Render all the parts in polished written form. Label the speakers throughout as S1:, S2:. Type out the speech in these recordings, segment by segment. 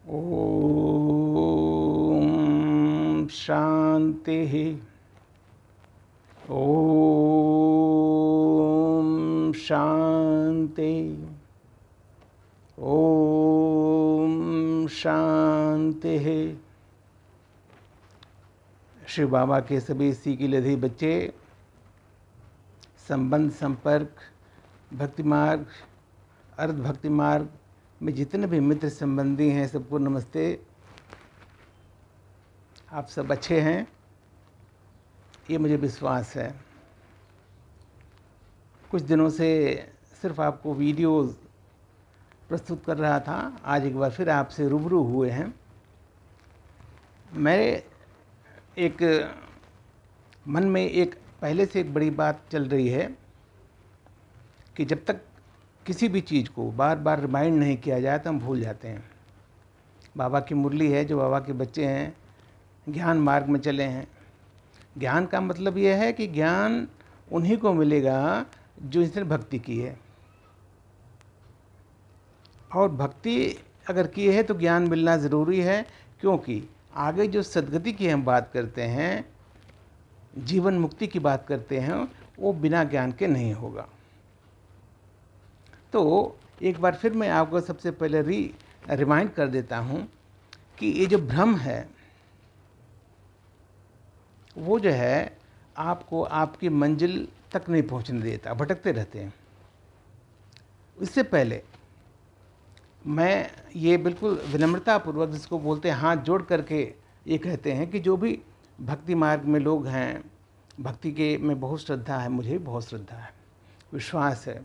S1: ओम शांति। ओम शांति। ओम शांति। श्री बाबा के सभी सीखिलधि बच्चे संबंध, संपर्क, भक्ति मार्ग, अर्ध भक्ति मार्ग में जितने भी मित्र संबंधी हैं सबको नमस्ते। आप सब अच्छे हैं, ये मुझे विश्वास है। कुछ दिनों से सिर्फ आपको वीडियोस प्रस्तुत कर रहा था, आज एक बार फिर आपसे रूबरू हुए हैं। मेरे एक मन में एक पहले से एक बड़ी बात चल रही है कि जब तक किसी भी चीज़ को बार बार रिमाइंड नहीं किया जाए तो हम भूल जाते हैं। बाबा की मुरली है, जो बाबा के बच्चे हैं ज्ञान मार्ग में चले हैं। ज्ञान का मतलब यह है कि ज्ञान उन्हीं को मिलेगा जो इसने भक्ति की है, और भक्ति अगर की है तो ज्ञान मिलना ज़रूरी है, क्योंकि आगे जो सद्गति की हम बात करते हैं, जीवन मुक्ति की बात करते हैं, वो बिना ज्ञान के नहीं होगा। तो एक बार फिर मैं आपको सबसे पहले रिमाइंड कर देता हूँ कि ये जो भ्रम है वो जो है आपको आपकी मंजिल तक नहीं पहुँचने देता, भटकते रहते हैं। इससे पहले मैं ये बिल्कुल विनम्रतापूर्वक, जिसको बोलते हैं हाथ जोड़ करके ये कहते हैं कि जो भी भक्ति मार्ग में लोग हैं, भक्ति के में बहुत श्रद्धा है, मुझे बहुत श्रद्धा है, विश्वास है।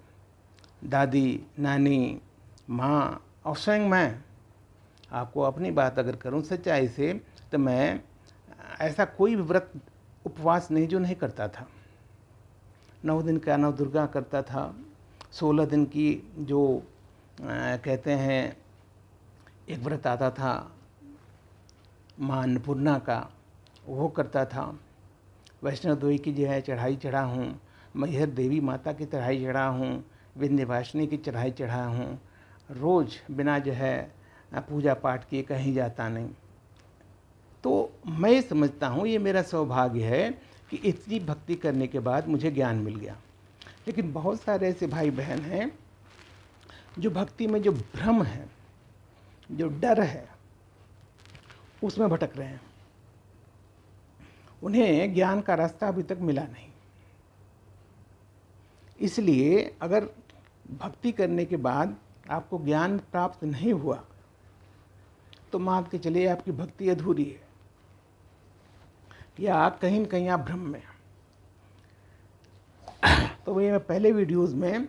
S1: दादी, नानी, माँ और स्वयं मैं आपको अपनी बात अगर करूं सच्चाई से, तो मैं ऐसा कोई भी व्रत उपवास नहीं जो नहीं करता था। 9 दिन का नव दुर्गा करता था, 16 दिन की जो कहते हैं एक व्रत आता था माँ अन्नपूर्णा का, वो करता था। वैष्णव देवी की जो है चढ़ाई चढ़ा हूँ, मैहर देवी माता की चढ़ाई चढ़ा हूँ, विंध्यवासिनी की चढ़ाई चढ़ा हूँ। रोज़ बिना जो है पूजा पाठ किए कहीं जाता नहीं। तो मैं समझता हूँ ये मेरा सौभाग्य है कि इतनी भक्ति करने के बाद मुझे ज्ञान मिल गया। लेकिन बहुत सारे ऐसे भाई बहन हैं जो भक्ति में जो भ्रम है, जो डर है, उसमें भटक रहे हैं। उन्हें ज्ञान का रास्ता अभी तक मिला नहीं। इसलिए अगर भक्ति करने के बाद आपको ज्ञान प्राप्त नहीं हुआ तो मान के चलिए आपकी भक्ति अधूरी है, या कहीं न कहीं आप भ्रम में। तो मैं पहले वीडियोज़ में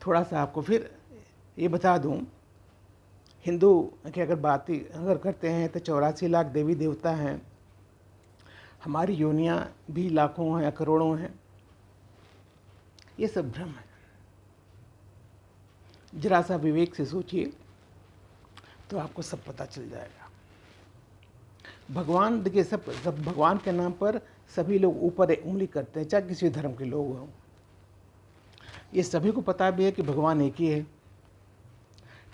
S1: थोड़ा सा आपको फिर ये बता दूं, हिंदू की अगर बात अगर करते हैं तो 84 लाख देवी देवता हैं, हमारी योनियाँ भी लाखों हैं या करोड़ों हैं। ये सब भ्रम है। जरा सा विवेक से सोचिए तो आपको सब पता चल जाएगा। भगवान, देखिए, सब भगवान के नाम पर सभी लोग ऊपर उंगली करते हैं, चाहे किसी धर्म के लोग हों। ये सभी को पता भी है कि भगवान एक ही है।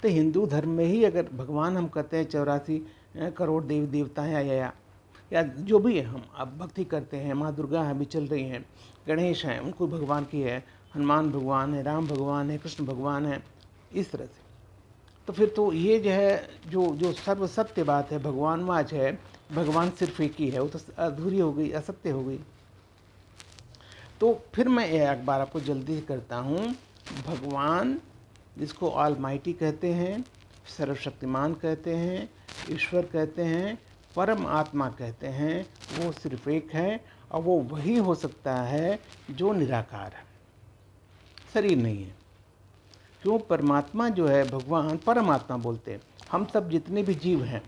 S1: तो हिंदू धर्म में ही अगर भगवान हम कहते हैं 84 करोड़ देवी देवता हैं, या जो भी है, हम अब भक्ति करते हैं, माँ दुर्गा हैं भी चल रही हैं, गणेश हैं, उनको भगवान की है, हनुमान भगवान है, राम भगवान है, कृष्ण भगवान है, इस तरह से। तो फिर तो ये जो है जो सर्व सत्य बात है, भगवानवाच है, भगवान सिर्फ एक ही है, वो तो अधूरी हो गई, असत्य हो गई। तो फिर मैं एक बार आपको जल्दी से करता हूँ। भगवान, जिसको ऑलमाइटी कहते हैं, सर्वशक्तिमान कहते हैं, ईश्वर कहते हैं, परम आत्मा कहते हैं, वो सिर्फ एक है, और वो वही हो सकता है जो निराकार है, शरीर नहीं है। क्यों? परमात्मा जो है, भगवान परमात्मा बोलते हैं। हम सब जितने भी जीव हैं,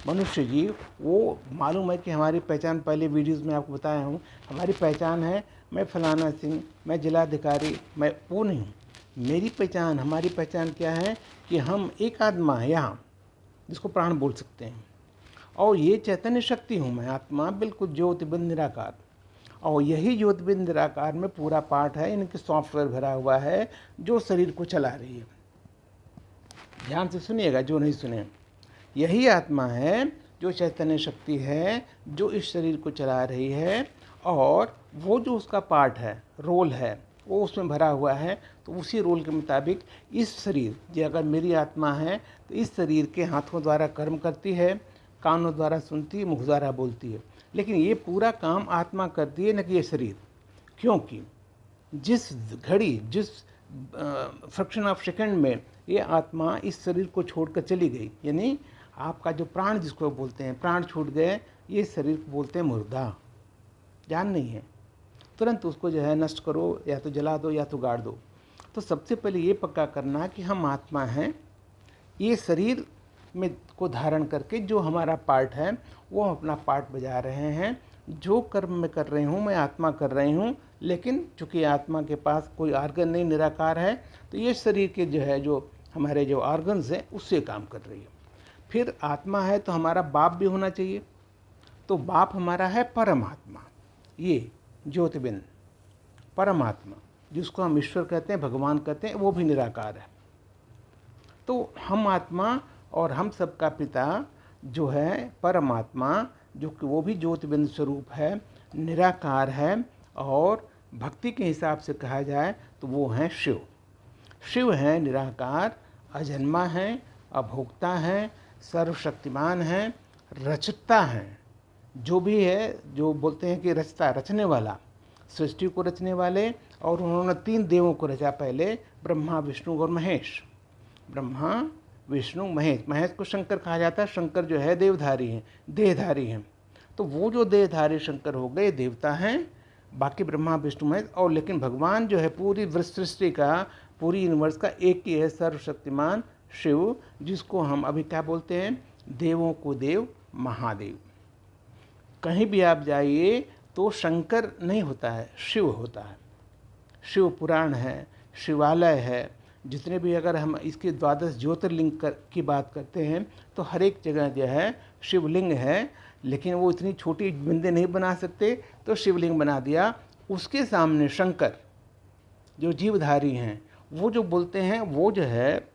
S1: मनुष्य जीव, वो मालूम है कि हमारी पहचान, पहले वीडियोस में आपको बताया हूँ, हमारी पहचान है मैं फलाना सिंह, मैं जिलाधिकारी, मैं वो नहीं। मेरी पहचान, हमारी पहचान क्या है कि हम एक आत्मा है यहाँ, जिसको प्राण बोल सकते हैं, और ये चैतन्य शक्ति हूँ मैं, आत्मा, बिल्कुल ज्योतिबिंद निराकार। और यही ज्योतिबिंद निराकार में पूरा पार्ट है, इनके सॉफ्टवेयर भरा हुआ है जो शरीर को चला रही है। ध्यान से सुनिएगा जो नहीं सुने। यही आत्मा है जो चैतन्य शक्ति है, जो इस शरीर को चला रही है, और वो जो उसका पार्ट है, रोल है, वो उसमें भरा हुआ है। तो उसी रोल के मुताबिक इस शरीर, जो अगर मेरी आत्मा है तो इस शरीर के हाथों द्वारा कर्म करती है, कानों द्वारा सुनती है, मुख द्वारा बोलती है, लेकिन ये पूरा काम आत्मा करती है, न कि ये शरीर। क्योंकि जिस घड़ी, जिस फ्रैक्शन ऑफ सेकंड में ये आत्मा इस शरीर को छोड़कर चली गई, यानी आपका जो प्राण जिसको बोलते हैं, प्राण छूट गए, ये शरीर को बोलते हैं मुर्दा, जान नहीं है, तुरंत उसको जो है नष्ट करो, या तो जला दो या तो गाड़ दो। तो सबसे पहले ये पक्का करना कि हम आत्मा हैं, ये शरीर में को धारण करके जो हमारा पार्ट है वो हम अपना पार्ट बजा रहे हैं। जो कर्म मैं कर रही हूँ मैं आत्मा कर रही हूँ, लेकिन चूँकि आत्मा के पास कोई आर्गन नहीं, निराकार है, तो ये शरीर के जो है, जो हमारे जो ऑर्गन्स हैं उससे काम कर रही है। फिर आत्मा है तो हमारा बाप भी होना चाहिए, तो बाप हमारा है परमात्मा, ये ज्योतिबिंद परमात्मा, जिसको हम ईश्वर कहते हैं, भगवान कहते हैं, वो भी निराकार है। तो हम आत्मा और हम सबका पिता जो है परमात्मा, जो कि वो भी ज्योतिबिंद स्वरूप है, निराकार है, और भक्ति के हिसाब से कहा जाए तो वो हैं शिव। शिव है निराकार, अजन्मा है, अभोक्ता है, सर्वशक्तिमान है, रचता है, जो भी है, जो बोलते हैं कि रचता, रचने वाला, सृष्टि को रचने वाले। और उन्होंने 3 देवों को रचा पहले, ब्रह्मा, विष्णु और महेश। ब्रह्मा, विष्णु, महेश। महेश को शंकर कहा जाता है, शंकर जो है देवधारी हैं, देहधारी हैं। तो वो जो देहधारी शंकर हो गए देवता हैं, बाकी ब्रह्मा, विष्णु, महेश। और लेकिन भगवान जो है पूरी सृष्टि का, पूरी यूनिवर्स का एक ही है, सर्वशक्तिमान शिव, जिसको हम अभी क्या बोलते हैं, देवों को देव, महादेव। कहीं भी आप जाइए तो शंकर नहीं होता है, शिव होता है। शिव पुराण है, शिवालय है, जितने भी, अगर हम इसके 12 ज्योतिर्लिंग की बात करते हैं तो हर एक जगह जो है शिवलिंग है, लेकिन वो इतनी छोटी बिंदे नहीं बना सकते, तो शिवलिंग बना दिया। उसके सामने शंकर जो जीवधारी हैं, वो जो बोलते हैं, वो जो है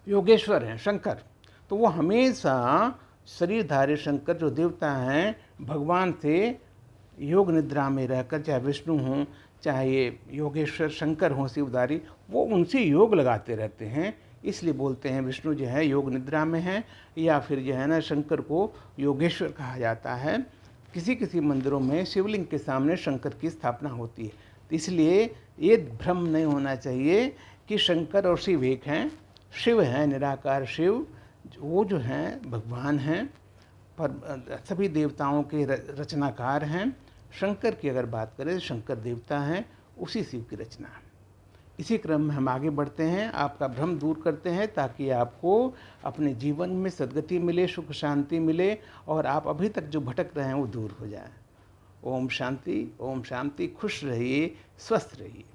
S1: योगेश्वर हैं, शंकर। तो वो हमेशा शरीरधारी शंकर जो देवता हैं, भगवान से योग निद्रा में रहकर, चाहे विष्णु हों, चाहे ये योगेश्वर शंकर हों शिवधारी, वो उनसे योग लगाते रहते हैं। इसलिए बोलते हैं विष्णु जो है योग निद्रा में है, या फिर जो है ना शंकर को योगेश्वर कहा जाता है। किसी किसी मंदिरों में शिवलिंग के सामने शंकर की स्थापना होती है। तो इसलिए ये भ्रम नहीं होना चाहिए कि शंकर और शिव एक हैं। शिव हैं निराकार शिव, वो जो हैं भगवान हैं, पर सभी देवताओं के रचनाकार हैं। शंकर की अगर बात करें तो शंकर देवता हैं, उसी शिव की रचना है। इसी क्रम में हम आगे बढ़ते हैं, आपका भ्रम दूर करते हैं, ताकि आपको अपने जीवन में सद्गति मिले, सुख शांति मिले, और आप अभी तक जो भटक रहे हैं वो दूर हो जाए। ओम शांति, ओम शांति। खुश रहिए, स्वस्थ रहिए।